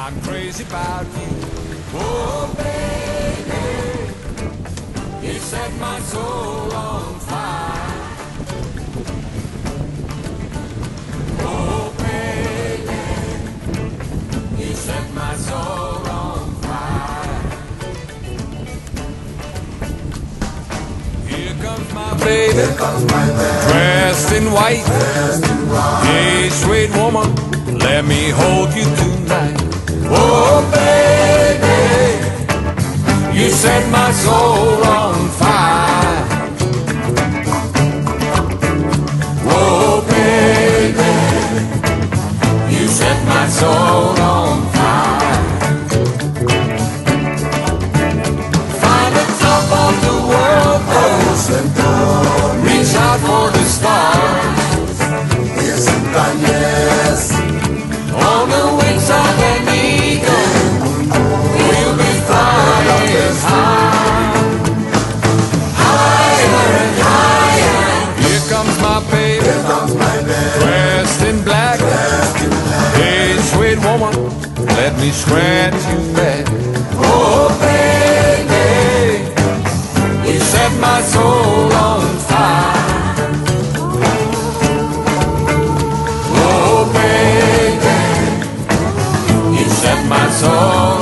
I'm crazy about you. Oh, baby, you set my soul on fire. Oh, baby, you set my soul on fire. Here comes my baby, dressed in white. Hey, sweet woman, let me hold you tonight. Oh, baby, you set my soul on fire. Oh, baby, you set my soul on fire. Find the top of the world, reach out for the stars. Yes, on the wings of an eagle, we'll be flying high, higher and higher. Here comes my baby, dressed in black. Hey, sweet woman, let me scratch you back. Oh, baby, you set my soul on fire. Oh, baby, you set my soul